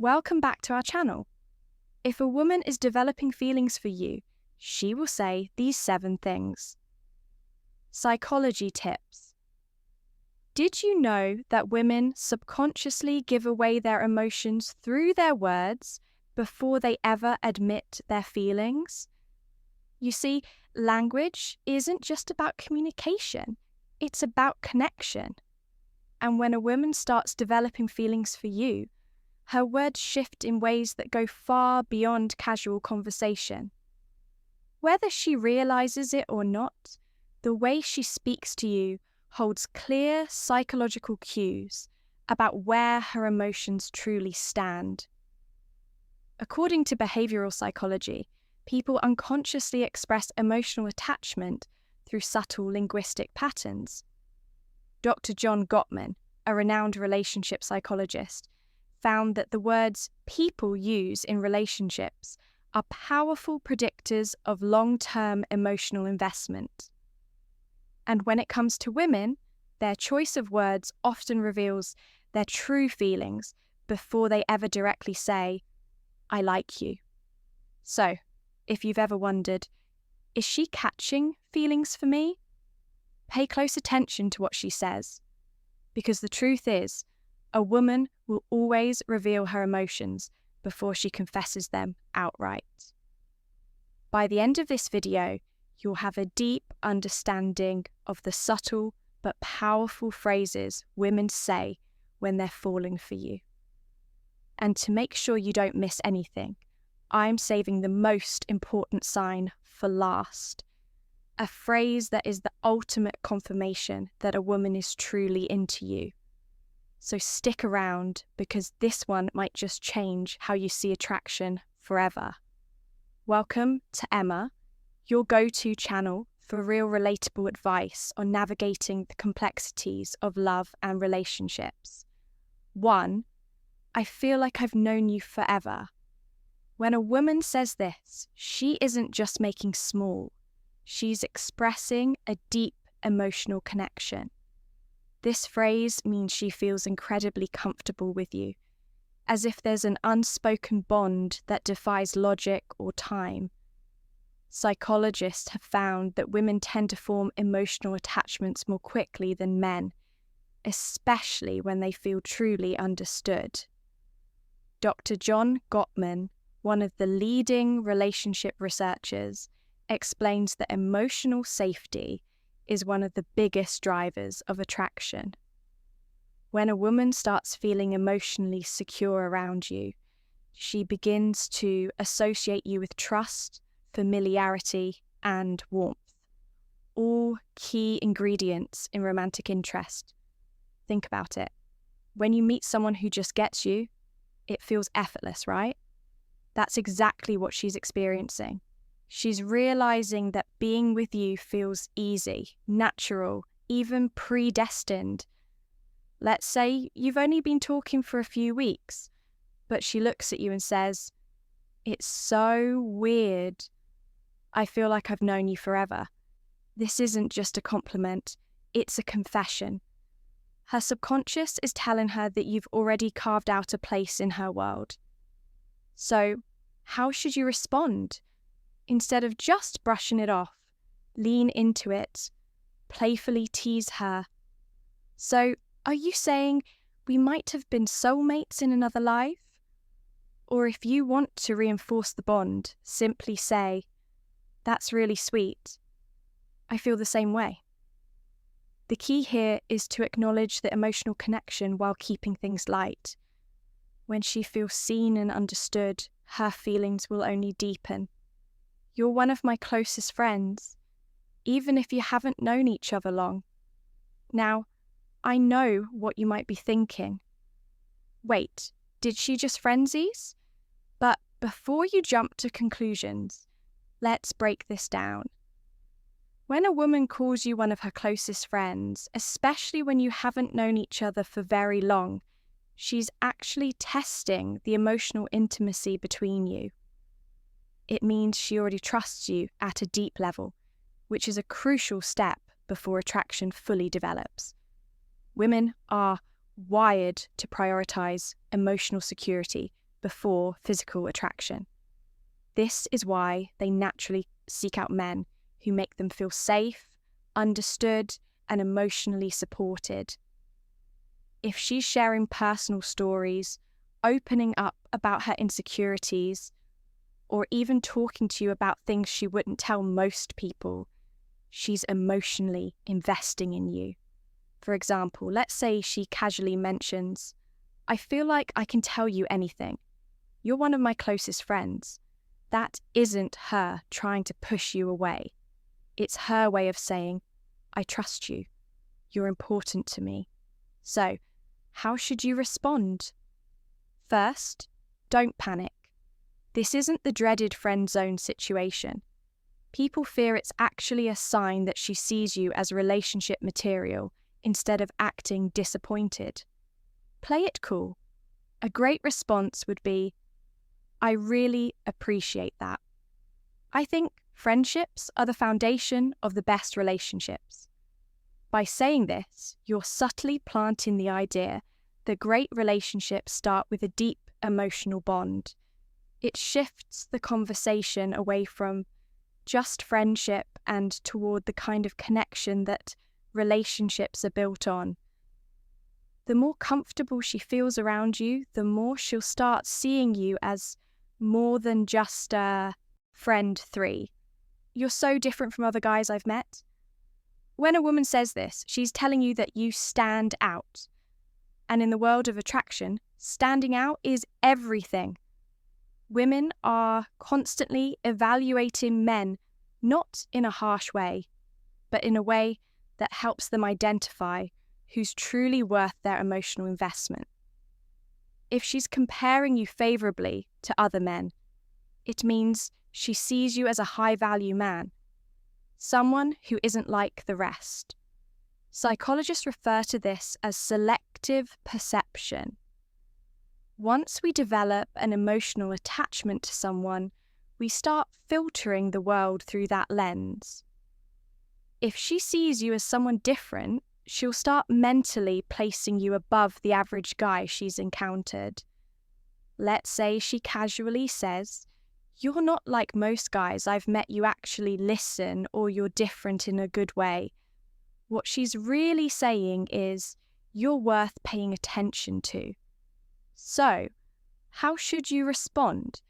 Welcome back to our channel. If a woman is developing feelings for you, she will say these 7 things. Psychology tips. Did you know that women subconsciously give away their emotions through their words before they ever admit their feelings? You see, language isn't just about communication, it's about connection. And when a woman starts developing feelings for you, her words shift in ways that go far beyond casual conversation. Whether she realizes it or not, the way she speaks to you holds clear psychological cues about where her emotions truly stand. According to behavioral psychology, people unconsciously express emotional attachment through subtle linguistic patterns. Dr. John Gottman, a renowned relationship psychologist, found that the words people use in relationships are powerful predictors of long-term emotional investment. And when it comes to women, their choice of words often reveals their true feelings before they ever directly say, "I like you." So, if you've ever wondered, is she catching feelings for me? Pay close attention to what she says, because the truth is, a woman will always reveal her emotions before she confesses them outright. By the end of this video, you'll have a deep understanding of the subtle but powerful phrases women say when they're falling for you. And to make sure you don't miss anything, I'm saving the most important sign for last. A phrase that is the ultimate confirmation that a woman is truly into you. So stick around, because this one might just change how you see attraction forever. Welcome to Emma, your go-to channel for real relatable advice on navigating the complexities of love and relationships. 1. I feel like I've known you forever. When a woman says this, she isn't just making small. She's expressing a deep emotional connection. This phrase means she feels incredibly comfortable with you, as if there's an unspoken bond that defies logic or time. Psychologists have found that women tend to form emotional attachments more quickly than men, especially when they feel truly understood. Dr. John Gottman, one of the leading relationship researchers, explains that emotional safety is one of the biggest drivers of attraction. When a woman starts feeling emotionally secure around you, she begins to associate you with trust, familiarity, and warmth, all key ingredients in romantic interest. Think about it. When you meet someone who just gets you, it feels effortless, right? That's exactly what she's experiencing. She's realizing that being with you feels easy, natural, even predestined. Let's say you've only been talking for a few weeks, but she looks at you and says, "It's so weird. I feel like I've known you forever." This isn't just a compliment, it's a confession. Her subconscious is telling her that you've already carved out a place in her world. So, how should you respond? Instead of just brushing it off, lean into it, playfully tease her. "So, are you saying we might have been soulmates in another life?" Or if you want to reinforce the bond, simply say, "That's really sweet. I feel the same way." The key here is to acknowledge the emotional connection while keeping things light. When she feels seen and understood, her feelings will only deepen. "You're one of my closest friends, even if you haven't known each other long." Now, I know what you might be thinking. Wait, did she just frenzies? But before you jump to conclusions, let's break this down. When a woman calls you one of her closest friends, especially when you haven't known each other for very long, she's actually testing the emotional intimacy between you. It means she already trusts you at a deep level, which is a crucial step before attraction fully develops. Women are wired to prioritize emotional security before physical attraction. This is why they naturally seek out men who make them feel safe, understood, and emotionally supported. If she's sharing personal stories, opening up about her insecurities, or even talking to you about things she wouldn't tell most people, she's emotionally investing in you. For example, let's say she casually mentions, "I feel like I can tell you anything. You're one of my closest friends." That isn't her trying to push you away. It's her way of saying, "I trust you. You're important to me." So, how should you respond? First, don't panic. This isn't the dreaded friend zone situation. People fear it's actually a sign that she sees you as relationship material instead of acting disappointed. Play it cool. A great response would be, "I really appreciate that. I think friendships are the foundation of the best relationships." By saying this, you're subtly planting the idea that great relationships start with a deep emotional bond. It shifts the conversation away from just friendship and toward the kind of connection that relationships are built on. The more comfortable she feels around you, the more she'll start seeing you as more than just a friend 3. "You're so different from other guys I've met." When a woman says this, she's telling you that you stand out. And in the world of attraction, standing out is everything. Women are constantly evaluating men, not in a harsh way, but in a way that helps them identify who's truly worth their emotional investment. If she's comparing you favorably to other men, it means she sees you as a high-value man, someone who isn't like the rest. Psychologists refer to this as selective perception. Once we develop an emotional attachment to someone, we start filtering the world through that lens. If she sees you as someone different, she'll start mentally placing you above the average guy she's encountered. Let's say she casually says, "You're not like most guys I've met, you actually listen, or you're different in a good way." What she's really saying is, you're worth paying attention to. So, how should you respond?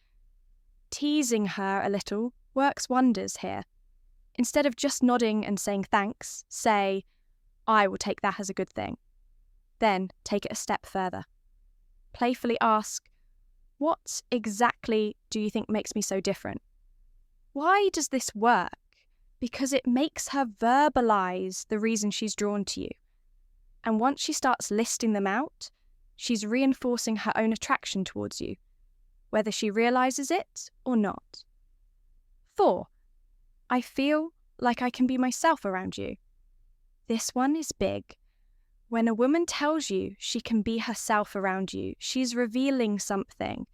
Teasing her a little works wonders here. Instead of just nodding and saying thanks, say, "I will take that as a good thing." Then take it a step further. Playfully ask, "What exactly do you think makes me so different? Why does this work?" Because it makes her verbalize the reason she's drawn to you. And once she starts listing them out, she's reinforcing her own attraction towards you, whether she realizes it or not. 4. I feel like I can be myself around you. This one is big. When a woman tells you she can be herself around you, she's revealing something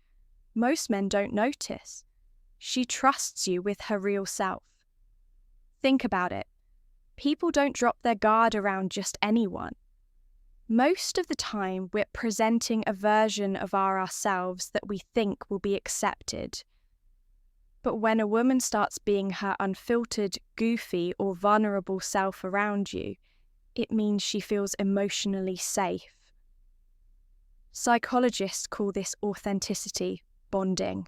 most men don't notice. She trusts you with her real self. Think about it. People don't drop their guard around just anyone. Most of the time, we're presenting a version of ourselves that we think will be accepted. But when a woman starts being her unfiltered, goofy, or vulnerable self around you, it means she feels emotionally safe. Psychologists call this authenticity bonding.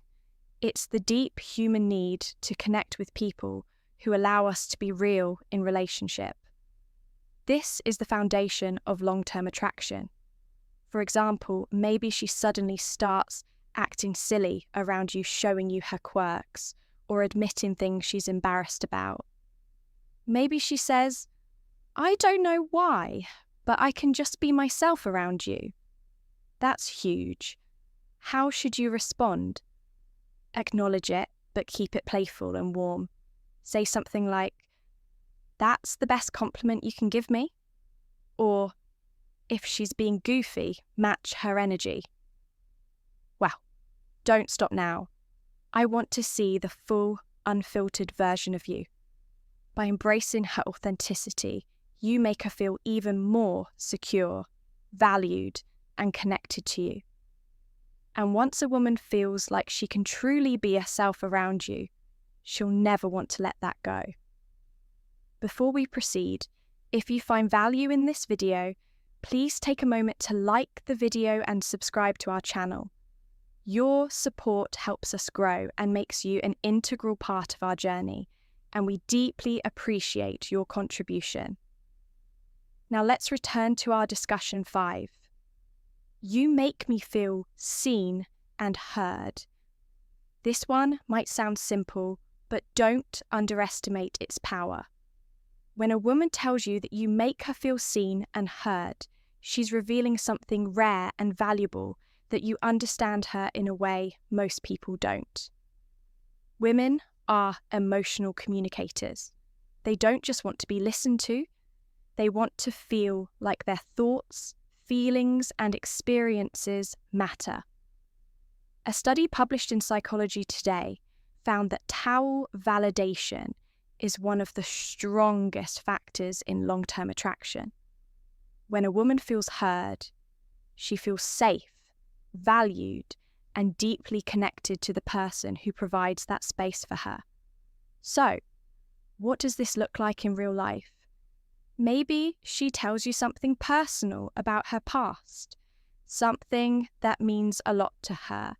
It's the deep human need to connect with people who allow us to be real in relationship. This is the foundation of long-term attraction. For example, maybe she suddenly starts acting silly around you, showing you her quirks, or admitting things she's embarrassed about. Maybe she says, "I don't know why, but I can just be myself around you." That's huge. How should you respond? Acknowledge it, but keep it playful and warm. Say something like, "That's the best compliment you can give me." Or, if she's being goofy, match her energy. Well, don't stop now. I want to see the full, unfiltered version of you. By embracing her authenticity, you make her feel even more secure, valued, and connected to you. And once a woman feels like she can truly be herself around you, she'll never want to let that go. Before we proceed, if you find value in this video, please take a moment to like the video and subscribe to our channel. Your support helps us grow and makes you an integral part of our journey, and we deeply appreciate your contribution. Now let's return to our discussion 5. You make me feel seen and heard. This one might sound simple, but don't underestimate its power. When a woman tells you that you make her feel seen and heard, she's revealing something rare and valuable, that you understand her in a way most people don't. Women are emotional communicators. They don't just want to be listened to, they want to feel like their thoughts, feelings, and experiences matter. A study published in Psychology Today found that towel validation is one of the strongest factors in long-term attraction. When a woman feels heard, she feels safe, valued, and deeply connected to the person who provides that space for her. So, what does this look like in real life? Maybe she tells you something personal about her past, something that means a lot to her,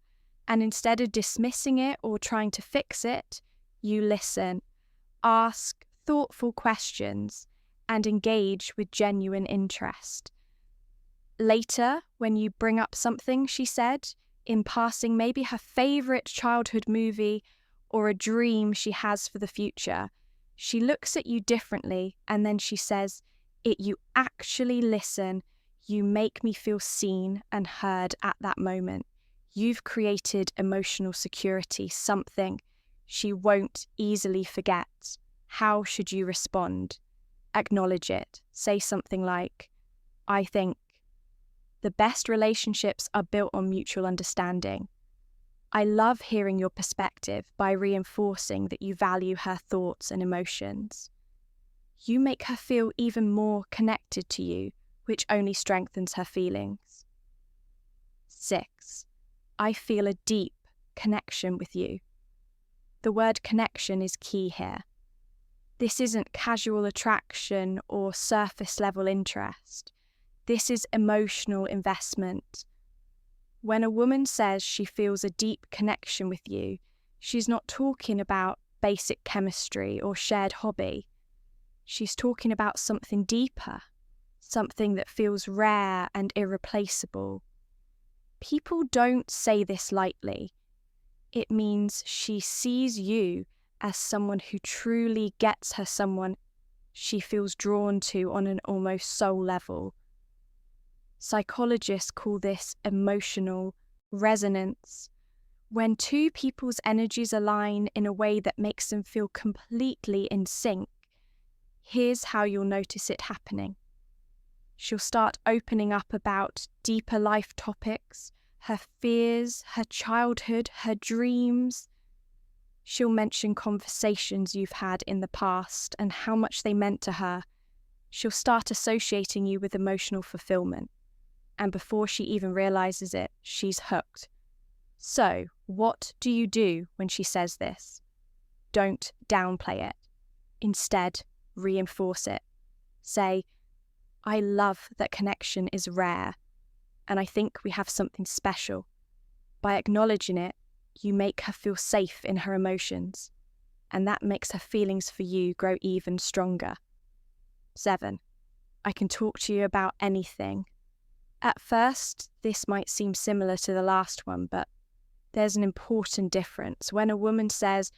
and instead of dismissing it or trying to fix it, you listen, ask thoughtful questions, and engage with genuine interest. Later, when you bring up something she said, in passing, maybe her favourite childhood movie or a dream she has for the future, she looks at you differently and then she says, you actually listen, you make me feel seen and heard at that moment. You've created emotional security, something she won't easily forget. How should you respond? Acknowledge it. Say something like, I think the best relationships are built on mutual understanding. I love hearing your perspective by reinforcing that you value her thoughts and emotions. You make her feel even more connected to you, which only strengthens her feelings. 6. I feel a deep connection with you. The word connection is key here. This isn't casual attraction or surface level interest. This is emotional investment. When a woman says she feels a deep connection with you, she's not talking about basic chemistry or shared hobby. She's talking about something deeper, something that feels rare and irreplaceable. People don't say this lightly. It means she sees you as someone who truly gets her, someone she feels drawn to on an almost soul level. Psychologists call this emotional resonance. When two people's energies align in a way that makes them feel completely in sync, here's how you'll notice it happening. She'll start opening up about deeper life topics, her fears, her childhood, her dreams. She'll mention conversations you've had in the past and how much they meant to her. She'll start associating you with emotional fulfillment. And before she even realizes it, she's hooked. So, what do you do when she says this? Don't downplay it. Instead, reinforce it. Say, I love that connection is rare, and I think we have something special. By acknowledging it, you make her feel safe in her emotions, and that makes her feelings for you grow even stronger. 7. I can talk to you about anything. At first, this might seem similar to the last one, but there's an important difference. When a woman says,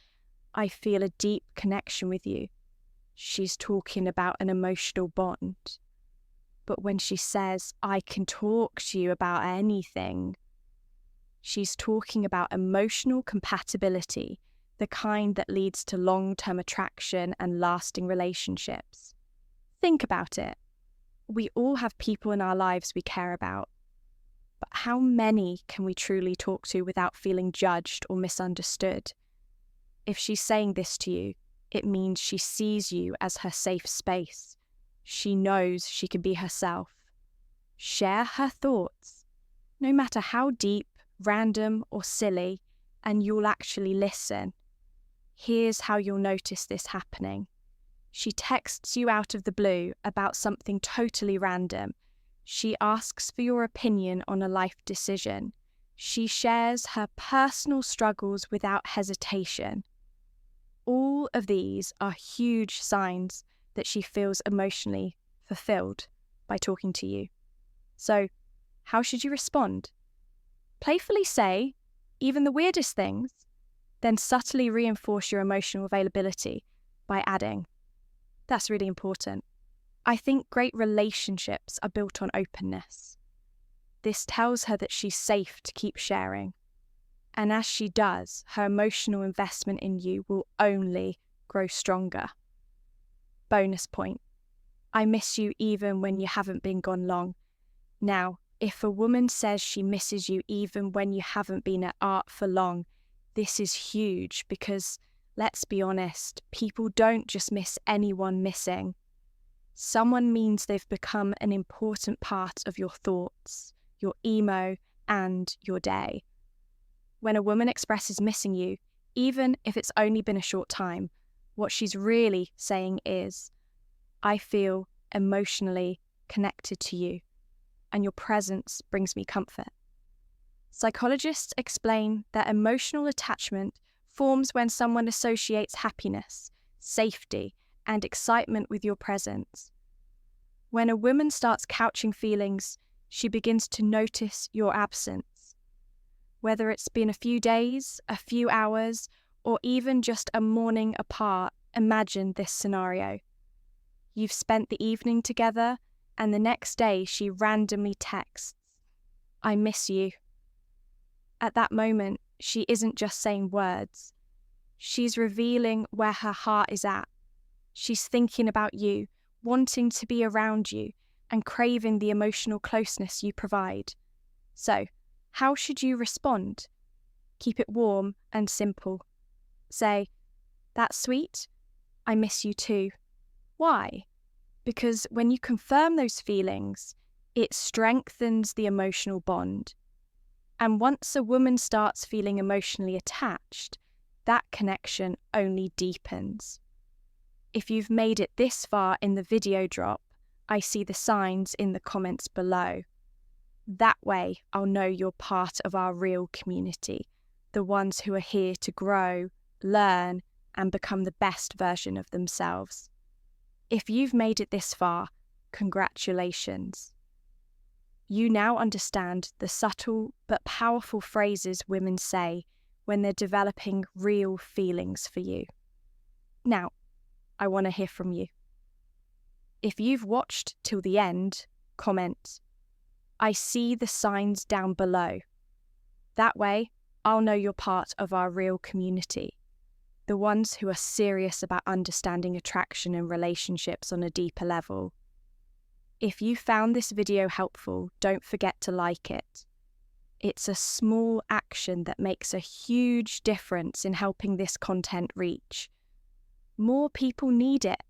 I feel a deep connection with you, she's talking about an emotional bond. But when she says, I can talk to you about anything, she's talking about emotional compatibility, the kind that leads to long-term attraction and lasting relationships. Think about it. We all have people in our lives we care about. But how many can we truly talk to without feeling judged or misunderstood? If she's saying this to you, it means she sees you as her safe space. She knows she can be herself. Share her thoughts. No matter how deep, random or silly, and you'll actually listen. Here's how you'll notice this happening. She texts you out of the blue about something totally random. She asks for your opinion on a life decision. She shares her personal struggles without hesitation. All of these are huge signs that she feels emotionally fulfilled by talking to you. So, how should you respond? Playfully say even the weirdest things, then subtly reinforce your emotional availability by adding, "That's really important. I think great relationships are built on openness." This tells her that she's safe to keep sharing. And as she does, her emotional investment in you will only grow stronger. Bonus point. I miss you even when you haven't been gone long. Now, if a woman says she misses you even when you haven't been at art for long, this is huge because, let's be honest, people don't just miss anyone missing. Someone means they've become an important part of your thoughts, your emo, and your day. When a woman expresses missing you, even if it's only been a short time, what she's really saying is, I feel emotionally connected to you, and your presence brings me comfort. Psychologists explain that emotional attachment forms when someone associates happiness, safety, and excitement with your presence. When a woman starts couching feelings, she begins to notice your absence. Whether it's been a few days, a few hours, or even just a morning apart, imagine this scenario. You've spent the evening together, and the next day she randomly texts, "I miss you." At that moment, she isn't just saying words. She's revealing where her heart is at. She's thinking about you, wanting to be around you, and craving the emotional closeness you provide. So, how should you respond? Keep it warm and simple. Say, "That's sweet. I miss you too." Why? Because when you confirm those feelings, it strengthens the emotional bond. And once a woman starts feeling emotionally attached, that connection only deepens. If you've made it this far in the video drop, I see the signs in the comments below. That way, I'll know you're part of our real community, the ones who are here to grow, learn, and become the best version of themselves. If you've made it this far, congratulations. You now understand the subtle but powerful phrases women say when they're developing real feelings for you. Now, I want to hear from you. If you've watched till the end, comment, "I see the signs down below." That way, I'll know you're part of our real community, the ones who are serious about understanding attraction and relationships on a deeper level. If you found this video helpful, don't forget to like it. It's a small action that makes a huge difference in helping this content reach. More people need it.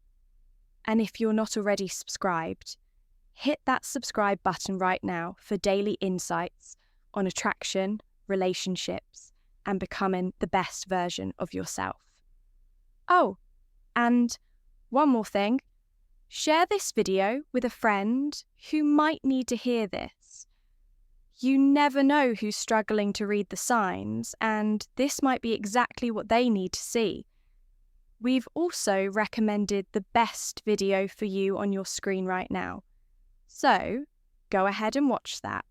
And if you're not already subscribed, hit that subscribe button right now for daily insights on attraction, relationships, and becoming the best version of yourself. Oh, and one more thing. Share this video with a friend who might need to hear this. You never know who's struggling to read the signs, and this might be exactly what they need to see. We've also recommended the best video for you on your screen right now. So, go ahead and watch that.